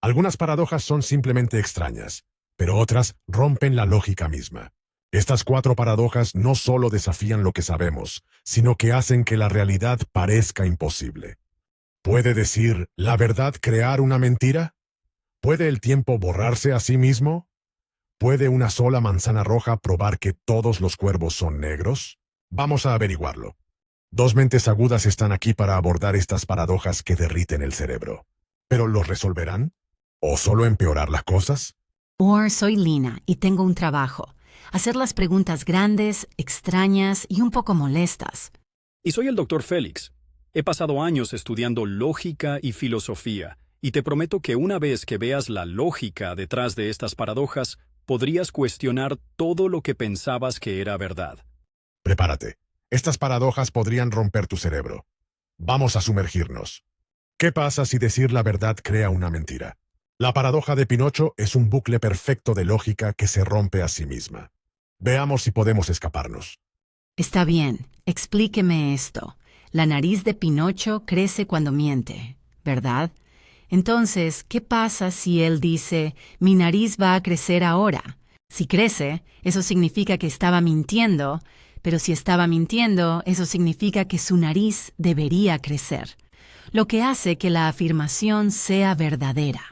Algunas paradojas son simplemente extrañas, pero otras rompen la lógica misma. Estas 4 paradojas no solo desafían lo que sabemos, sino que hacen que la realidad parezca imposible. ¿Puede decir la verdad crear una mentira? ¿Puede el tiempo borrarse a sí mismo? ¿Puede una sola manzana roja probar que todos los cuervos son negros? Vamos a averiguarlo. 2 mentes agudas están aquí para abordar estas paradojas que derriten el cerebro. ¿Pero lo resolverán? ¿O solo empeorar las cosas? Soy Lina y tengo un trabajo. Hacer las preguntas grandes, extrañas y un poco molestas. Y soy el Dr. Félix. He pasado años estudiando lógica y filosofía, y te prometo que una vez que veas la lógica detrás de estas paradojas, podrías cuestionar todo lo que pensabas que era verdad. Prepárate. Estas paradojas podrían romper tu cerebro. Vamos a sumergirnos. ¿Qué pasa si decir la verdad crea una mentira? La paradoja de Pinocho es un bucle perfecto de lógica que se rompe a sí misma. Veamos si podemos escaparnos. Está bien, explíqueme esto. La nariz de Pinocho crece cuando miente, ¿verdad? Entonces, ¿qué pasa si él dice, mi nariz va a crecer ahora? Si crece, eso significa que estaba mintiendo, pero si estaba mintiendo, eso significa que su nariz debería crecer, lo que hace que la afirmación sea verdadera.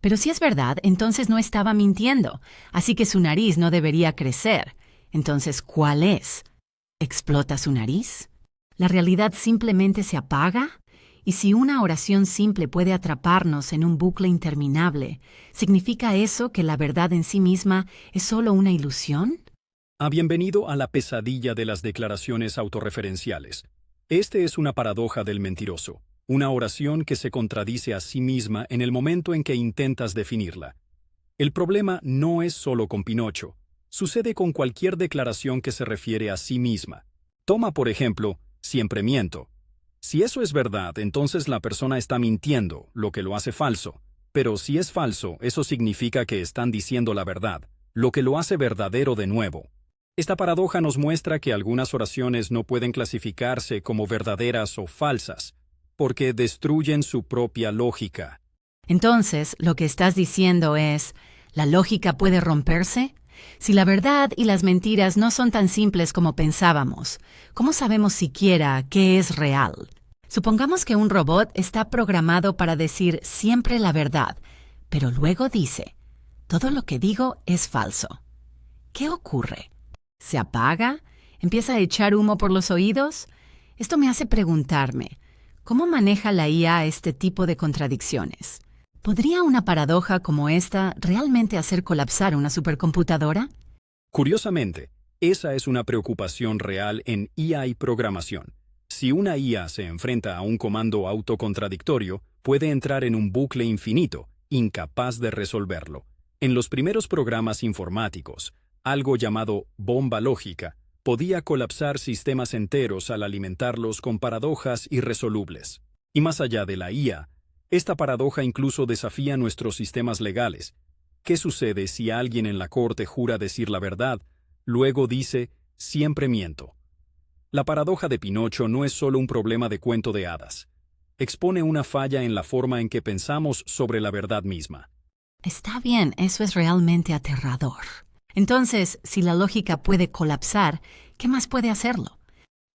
Pero si es verdad, entonces no estaba mintiendo, así que su nariz no debería crecer. Entonces, ¿cuál es? ¿Explota su nariz? ¿La realidad simplemente se apaga? Y si una oración simple puede atraparnos en un bucle interminable, ¿significa eso que la verdad en sí misma es solo una ilusión? Bienvenido a la pesadilla de las declaraciones autorreferenciales. Este es una paradoja del mentiroso, una oración que se contradice a sí misma en el momento en que intentas definirla. El problema no es solo con Pinocho. Sucede con cualquier declaración que se refiere a sí misma. Toma, por ejemplo, siempre miento. Si eso es verdad, entonces la persona está mintiendo, lo que lo hace falso. Pero si es falso, eso significa que están diciendo la verdad, lo que lo hace verdadero de nuevo. Esta paradoja nos muestra que algunas oraciones no pueden clasificarse como verdaderas o falsas, porque destruyen su propia lógica. Entonces, lo que estás diciendo es, ¿la lógica puede romperse? Si la verdad y las mentiras no son tan simples como pensábamos, ¿cómo sabemos siquiera qué es real? Supongamos que un robot está programado para decir siempre la verdad, pero luego dice, todo lo que digo es falso. ¿Qué ocurre? ¿Se apaga? ¿Empieza a echar humo por los oídos? Esto me hace preguntarme, ¿cómo maneja la IA este tipo de contradicciones? ¿Podría una paradoja como esta realmente hacer colapsar una supercomputadora? Curiosamente, esa es una preocupación real en IA y programación. Si una IA se enfrenta a un comando autocontradictorio, puede entrar en un bucle infinito, incapaz de resolverlo. En los primeros programas informáticos, algo llamado bomba lógica podía colapsar sistemas enteros al alimentarlos con paradojas irresolubles. Y más allá de la IA, esta paradoja incluso desafía nuestros sistemas legales. ¿Qué sucede si alguien en la corte jura decir la verdad, luego dice, siempre miento? La paradoja de Pinocho no es solo un problema de cuento de hadas. Expone una falla en la forma en que pensamos sobre la verdad misma. Está bien, eso es realmente aterrador. Entonces, si la lógica puede colapsar, ¿qué más puede hacerlo?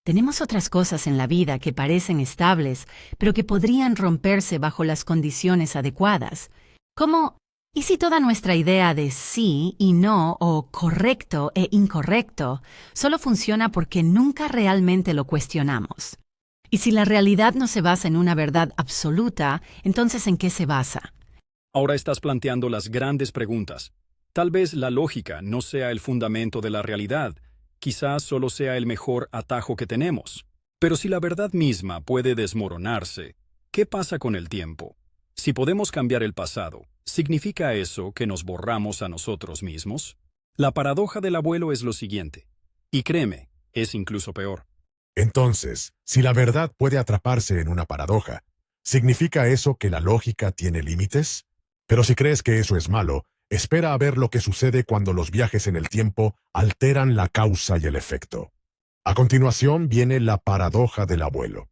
Tenemos otras cosas en la vida que parecen estables, pero que podrían romperse bajo las condiciones adecuadas. Como, ¿y si toda nuestra idea de sí y no o correcto e incorrecto solo funciona porque nunca realmente lo cuestionamos? Y si la realidad no se basa en una verdad absoluta, entonces ¿en qué se basa? Ahora estás planteando las grandes preguntas. Tal vez la lógica no sea el fundamento de la realidad, quizás solo sea el mejor atajo que tenemos. Pero si la verdad misma puede desmoronarse, ¿qué pasa con el tiempo? Si podemos cambiar el pasado, ¿significa eso que nos borramos a nosotros mismos? La paradoja del abuelo es lo siguiente, y créeme, es incluso peor. Entonces, si la verdad puede atraparse en una paradoja, ¿significa eso que la lógica tiene límites? Pero si crees que eso es malo, espera a ver lo que sucede cuando los viajes en el tiempo alteran la causa y el efecto. A continuación viene la paradoja del abuelo.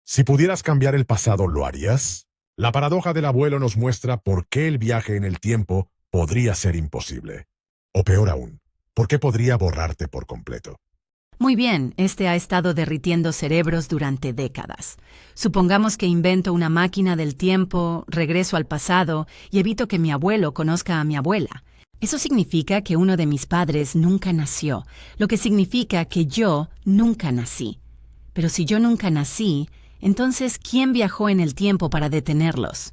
Si pudieras cambiar el pasado, ¿lo harías? La paradoja del abuelo nos muestra por qué el viaje en el tiempo podría ser imposible. O peor aún, por qué podría borrarte por completo. Muy bien, este ha estado derritiendo cerebros durante décadas. Supongamos que invento una máquina del tiempo, regreso al pasado y evito que mi abuelo conozca a mi abuela. Eso significa que uno de mis padres nunca nació, lo que significa que yo nunca nací. Pero si yo nunca nací, entonces, ¿quién viajó en el tiempo para detenerlos?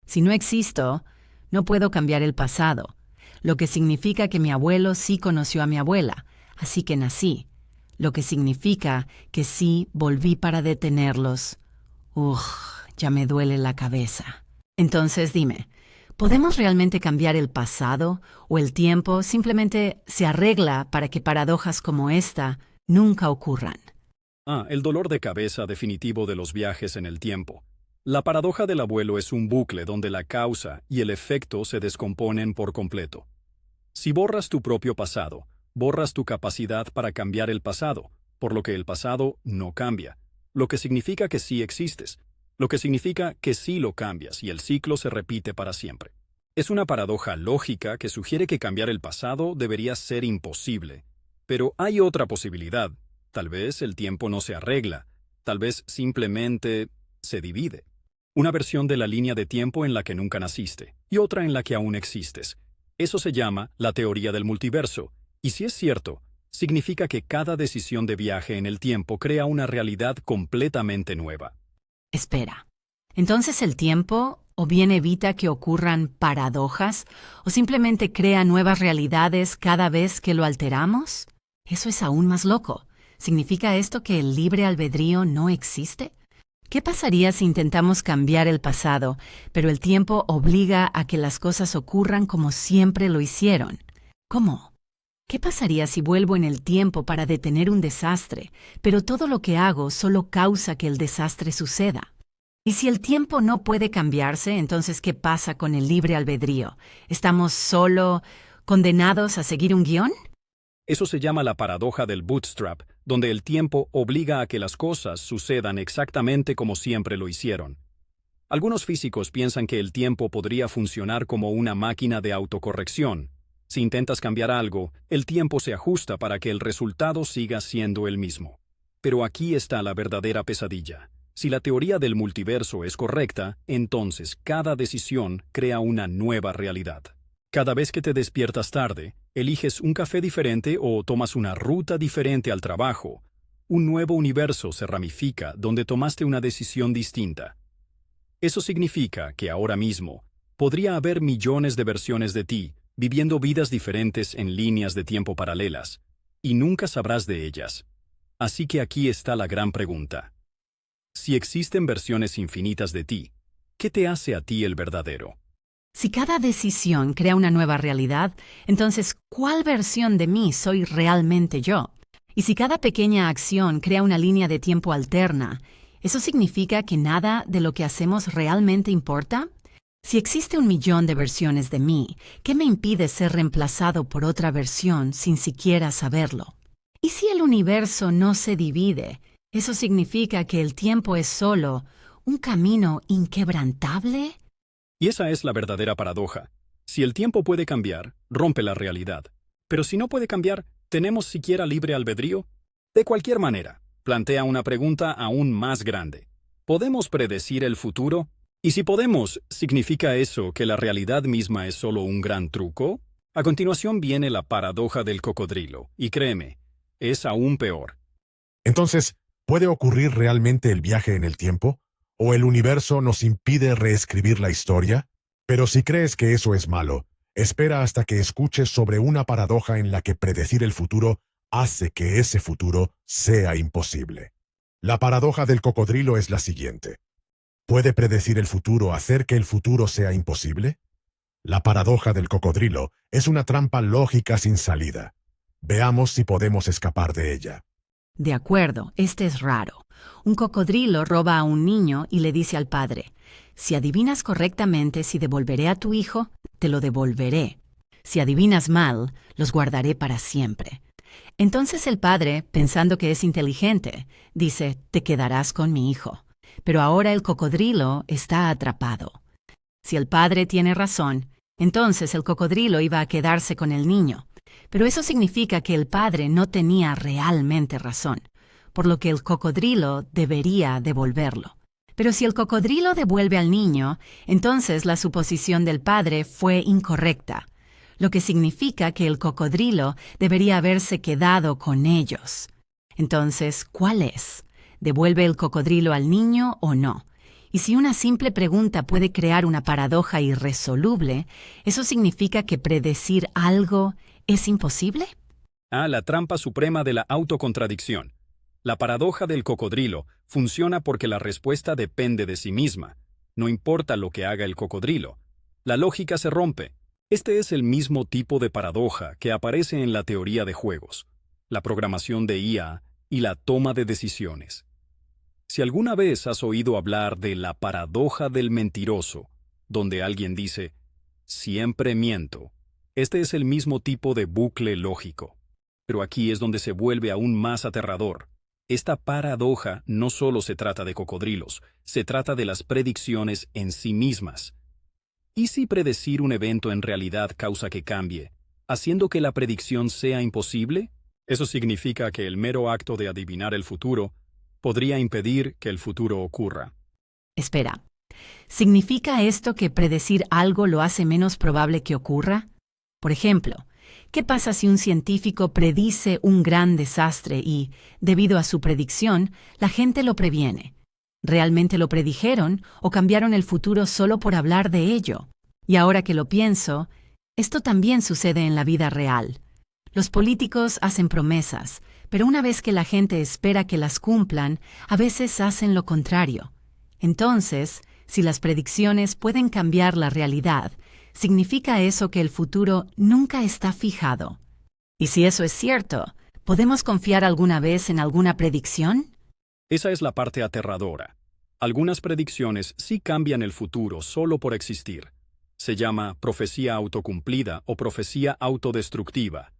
Si no existo, no puedo cambiar el pasado, lo que significa que mi abuelo sí conoció a mi abuela, así que nací, lo que significa que sí volví para detenerlos. Ya me duele la cabeza. Entonces dime, ¿podemos realmente cambiar el pasado o el tiempo simplemente se arregla para que paradojas como esta nunca ocurran? El dolor de cabeza definitivo de los viajes en el tiempo. La paradoja del abuelo es un bucle donde la causa y el efecto se descomponen por completo. Si borras tu propio pasado, borras tu capacidad para cambiar el pasado, por lo que el pasado no cambia, lo que significa que sí existes, lo que significa que sí lo cambias y el ciclo se repite para siempre. Es una paradoja lógica que sugiere que cambiar el pasado debería ser imposible, pero hay otra posibilidad. Tal vez el tiempo no se arregla, tal vez simplemente se divide. Una versión de la línea de tiempo en la que nunca naciste y otra en la que aún existes. Eso se llama la teoría del multiverso, y si es cierto, significa que cada decisión de viaje en el tiempo crea una realidad completamente nueva. Espera, ¿entonces el tiempo o bien evita que ocurran paradojas o simplemente crea nuevas realidades cada vez que lo alteramos? Eso es aún más loco. ¿Significa esto que el libre albedrío no existe? ¿Qué pasaría si intentamos cambiar el pasado, pero el tiempo obliga a que las cosas ocurran como siempre lo hicieron? ¿Cómo? ¿Qué pasaría si vuelvo en el tiempo para detener un desastre, pero todo lo que hago solo causa que el desastre suceda? Y si el tiempo no puede cambiarse, entonces ¿qué pasa con el libre albedrío? ¿Estamos solo condenados a seguir un guión? Eso se llama la paradoja del bootstrap, donde el tiempo obliga a que las cosas sucedan exactamente como siempre lo hicieron. Algunos físicos piensan que el tiempo podría funcionar como una máquina de autocorrección. Si intentas cambiar algo, el tiempo se ajusta para que el resultado siga siendo el mismo. Pero aquí está la verdadera pesadilla. Si la teoría del multiverso es correcta, entonces cada decisión crea una nueva realidad. Cada vez que te despiertas tarde, eliges un café diferente o tomas una ruta diferente al trabajo, un nuevo universo se ramifica donde tomaste una decisión distinta. Eso significa que ahora mismo podría haber millones de versiones de ti, viviendo vidas diferentes en líneas de tiempo paralelas, y nunca sabrás de ellas. Así que aquí está la gran pregunta. Si existen versiones infinitas de ti, ¿qué te hace a ti el verdadero? Si cada decisión crea una nueva realidad, entonces, ¿cuál versión de mí soy realmente yo? Y si cada pequeña acción crea una línea de tiempo alterna, ¿eso significa que nada de lo que hacemos realmente importa? Si existe 1.000.000 de versiones de mí, ¿qué me impide ser reemplazado por otra versión sin siquiera saberlo? ¿Y si el universo no se divide? ¿Eso significa que el tiempo es solo un camino inquebrantable? Y esa es la verdadera paradoja. Si el tiempo puede cambiar, rompe la realidad. Pero si no puede cambiar, ¿tenemos siquiera libre albedrío? De cualquier manera, plantea una pregunta aún más grande. ¿Podemos predecir el futuro? Y si podemos, ¿significa eso que la realidad misma es solo un gran truco? A continuación viene la paradoja del cocodrilo, y créeme, es aún peor. Entonces, ¿puede ocurrir realmente el viaje en el tiempo? ¿O el universo nos impide reescribir la historia? Pero si crees que eso es malo, espera hasta que escuches sobre una paradoja en la que predecir el futuro hace que ese futuro sea imposible. La paradoja del cocodrilo es la siguiente. ¿Puede predecir el futuro hacer que el futuro sea imposible? La paradoja del cocodrilo es una trampa lógica sin salida. Veamos si podemos escapar de ella. De acuerdo, este es raro. Un cocodrilo roba a un niño y le dice al padre, si adivinas correctamente si devolveré a tu hijo, te lo devolveré. Si adivinas mal, los guardaré para siempre. Entonces el padre, pensando que es inteligente, dice, te quedarás con mi hijo. pero ahora el cocodrilo está atrapado. Si el padre tiene razón, entonces el cocodrilo iba a quedarse con el niño. Pero eso significa que el padre no tenía realmente razón, por lo que el cocodrilo debería devolverlo. Pero si el cocodrilo devuelve al niño, entonces la suposición del padre fue incorrecta, lo que significa que el cocodrilo debería haberse quedado con ellos. Entonces, ¿cuál es? ¿Devuelve el cocodrilo al niño o no? Y si una simple pregunta puede crear una paradoja irresoluble, ¿eso significa que predecir algo es imposible? La trampa suprema de la autocontradicción. La paradoja del cocodrilo funciona porque la respuesta depende de sí misma. No importa lo que haga el cocodrilo. La lógica se rompe. Este es el mismo tipo de paradoja que aparece en la teoría de juegos, la programación de IA y la toma de decisiones. Si alguna vez has oído hablar de la paradoja del mentiroso, donde alguien dice, siempre miento, este es el mismo tipo de bucle lógico. Pero aquí es donde se vuelve aún más aterrador. Esta paradoja no solo se trata de cocodrilos, se trata de las predicciones en sí mismas. ¿Y si predecir un evento en realidad causa que cambie, haciendo que la predicción sea imposible? Eso significa que el mero acto de adivinar el futuro podría impedir que el futuro ocurra. Espera, ¿significa esto que predecir algo lo hace menos probable que ocurra? Por ejemplo, ¿qué pasa si un científico predice un gran desastre y, debido a su predicción, la gente lo previene? ¿Realmente lo predijeron o cambiaron el futuro solo por hablar de ello? Y ahora que lo pienso, esto también sucede en la vida real. Los políticos hacen promesas, pero una vez que la gente espera que las cumplan, a veces hacen lo contrario. Entonces, si las predicciones pueden cambiar la realidad, ¿significa eso que el futuro nunca está fijado? Y si eso es cierto, ¿podemos confiar alguna vez en alguna predicción? Esa es la parte aterradora. Algunas predicciones sí cambian el futuro solo por existir. Se llama profecía autocumplida o profecía autodestructiva.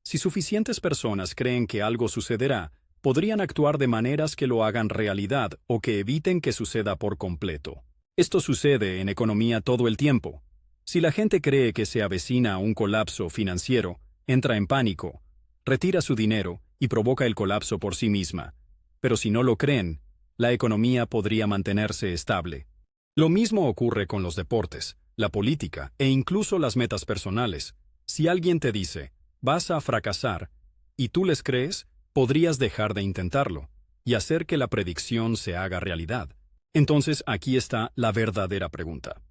Si suficientes personas creen que algo sucederá, podrían actuar de maneras que lo hagan realidad o que eviten que suceda por completo. Esto sucede en economía todo el tiempo. Si la gente cree que se avecina un colapso financiero, entra en pánico, retira su dinero y provoca el colapso por sí misma. Pero si no lo creen, la economía podría mantenerse estable. Lo mismo ocurre con los deportes, la política e incluso las metas personales. Si alguien te dice, vas a fracasar, y tú les crees, podrías dejar de intentarlo y hacer que la predicción se haga realidad. Entonces aquí está la verdadera pregunta.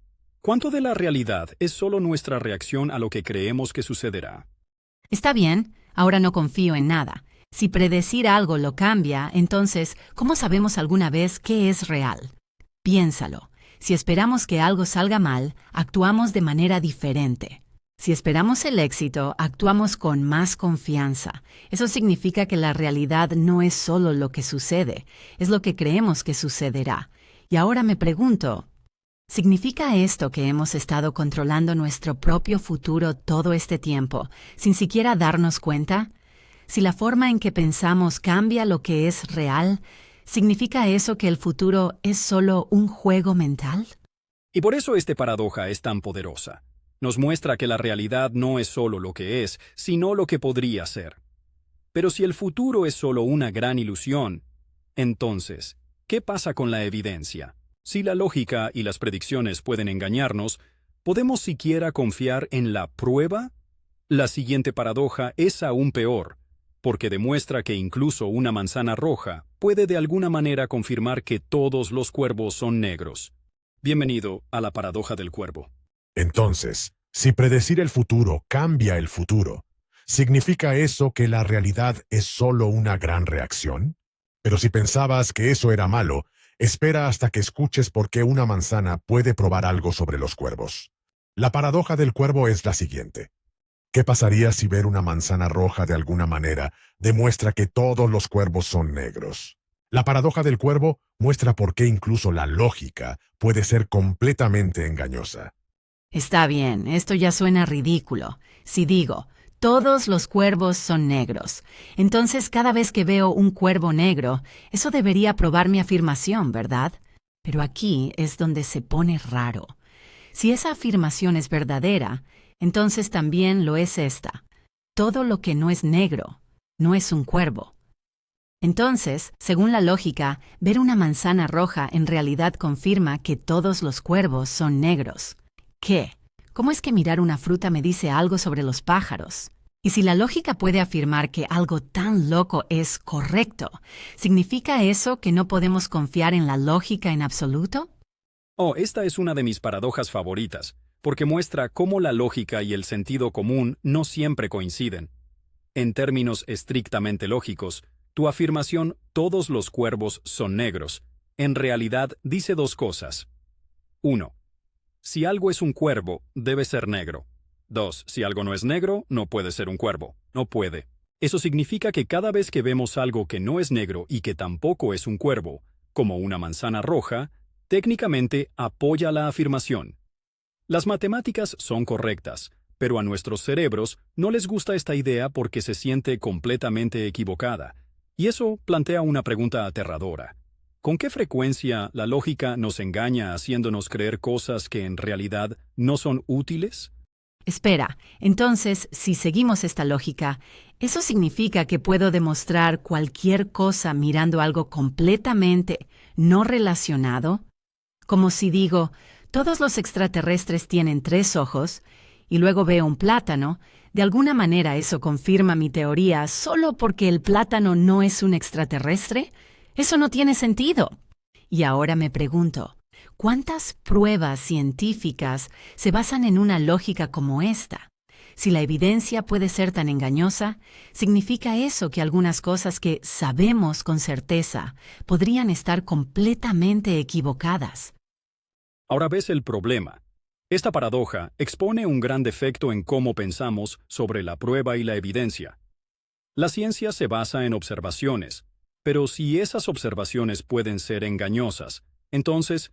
¿Cuánto de la realidad es solo nuestra reacción a lo que creemos que sucederá? Está bien, ahora no confío en nada. Si predecir algo lo cambia, entonces, ¿cómo sabemos alguna vez qué es real? Piénsalo. Si esperamos que algo salga mal, actuamos de manera diferente. Si esperamos el éxito, actuamos con más confianza. Eso significa que la realidad no es solo lo que sucede, es lo que creemos que sucederá. Y ahora me pregunto, ¿significa esto que hemos estado controlando nuestro propio futuro todo este tiempo, sin siquiera darnos cuenta? Si la forma en que pensamos cambia lo que es real, ¿significa eso que el futuro es solo un juego mental? Y por eso esta paradoja es tan poderosa. Nos muestra que la realidad no es solo lo que es, sino lo que podría ser. Pero si el futuro es solo una gran ilusión, entonces, ¿qué pasa con la evidencia? Si la lógica y las predicciones pueden engañarnos, ¿podemos siquiera confiar en la prueba? La siguiente paradoja es aún peor, porque demuestra que incluso una manzana roja puede de alguna manera confirmar que todos los cuervos son negros. Bienvenido a la paradoja del cuervo. Entonces, si predecir el futuro cambia el futuro, ¿significa eso que la realidad es solo una gran reacción? Pero si pensabas que eso era malo, espera hasta que escuches por qué una manzana puede probar algo sobre los cuervos. La paradoja del cuervo es la siguiente. ¿Qué pasaría si ver una manzana roja de alguna manera demuestra que todos los cuervos son negros? La paradoja del cuervo muestra por qué incluso la lógica puede ser completamente engañosa. Está bien, esto ya suena ridículo. Si digo, todos los cuervos son negros, entonces cada vez que veo un cuervo negro, eso debería probar mi afirmación, ¿verdad? Pero aquí es donde se pone raro. Si esa afirmación es verdadera, entonces también lo es esta. Todo lo que no es negro no es un cuervo. Entonces, según la lógica, ver una manzana roja en realidad confirma que todos los cuervos son negros. ¿Qué? ¿Cómo es que mirar una fruta me dice algo sobre los pájaros? Y si la lógica puede afirmar que algo tan loco es correcto, ¿significa eso que no podemos confiar en la lógica en absoluto? Oh, esta es una de mis paradojas favoritas, porque muestra cómo la lógica y el sentido común no siempre coinciden. En términos estrictamente lógicos, tu afirmación «todos los cuervos son negros» en realidad dice dos cosas. 1. Si algo es un cuervo, debe ser negro. 2. Si algo no es negro, no puede ser un cuervo. No puede. Eso significa que cada vez que vemos algo que no es negro y que tampoco es un cuervo, como una manzana roja, técnicamente apoya la afirmación. Las matemáticas son correctas, pero a nuestros cerebros no les gusta esta idea porque se siente completamente equivocada. Y eso plantea una pregunta aterradora. ¿Con qué frecuencia la lógica nos engaña haciéndonos creer cosas que en realidad no son útiles? Espera, entonces, si seguimos esta lógica, ¿eso significa que puedo demostrar cualquier cosa mirando algo completamente no relacionado? Como si digo, todos los extraterrestres tienen 3 ojos, y luego veo un plátano, de alguna manera eso confirma mi teoría solo porque el plátano no es un extraterrestre. Eso no tiene sentido. Y ahora me pregunto, ¿cuántas pruebas científicas se basan en una lógica como esta? Si la evidencia puede ser tan engañosa, ¿significa eso que algunas cosas que sabemos con certeza podrían estar completamente equivocadas? Ahora ves el problema. Esta paradoja expone un gran defecto en cómo pensamos sobre la prueba y la evidencia. La ciencia se basa en observaciones, pero si esas observaciones pueden ser engañosas, entonces,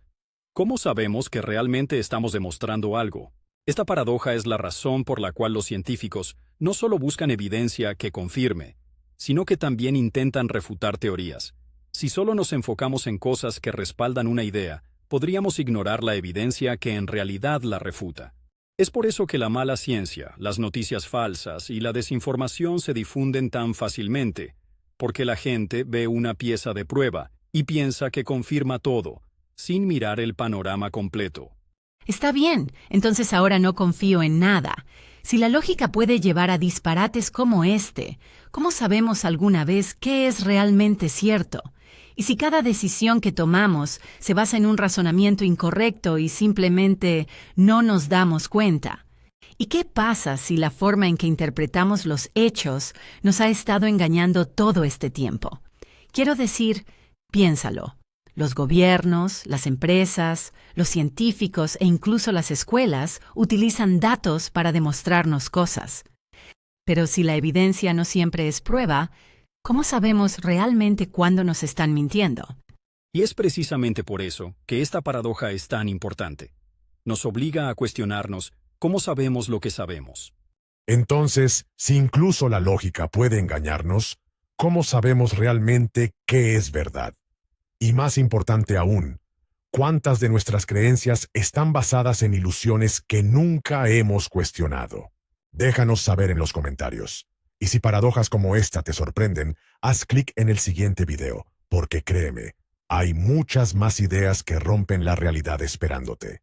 ¿cómo sabemos que realmente estamos demostrando algo? Esta paradoja es la razón por la cual los científicos no solo buscan evidencia que confirme, sino que también intentan refutar teorías. Si solo nos enfocamos en cosas que respaldan una idea, podríamos ignorar la evidencia que en realidad la refuta. Es por eso que la mala ciencia, las noticias falsas y la desinformación se difunden tan fácilmente, porque la gente ve una pieza de prueba y piensa que confirma todo, sin mirar el panorama completo. Está bien, entonces ahora no confío en nada. Si la lógica puede llevar a disparates como este, ¿cómo sabemos alguna vez qué es realmente cierto? Y si cada decisión que tomamos se basa en un razonamiento incorrecto y simplemente no nos damos cuenta. ¿Y qué pasa si la forma en que interpretamos los hechos nos ha estado engañando todo este tiempo? Quiero decir, piénsalo. Los gobiernos, las empresas, los científicos e incluso las escuelas utilizan datos para demostrarnos cosas. Pero si la evidencia no siempre es prueba, ¿cómo sabemos realmente cuándo nos están mintiendo? Y es precisamente por eso que esta paradoja es tan importante. Nos obliga a cuestionarnos cómo sabemos lo que sabemos. Entonces, si incluso la lógica puede engañarnos, ¿cómo sabemos realmente qué es verdad? Y más importante aún, ¿cuántas de nuestras creencias están basadas en ilusiones que nunca hemos cuestionado? Déjanos saber en los comentarios. Y si paradojas como esta te sorprenden, haz clic en el siguiente video, porque créeme, hay muchas más ideas que rompen la realidad esperándote.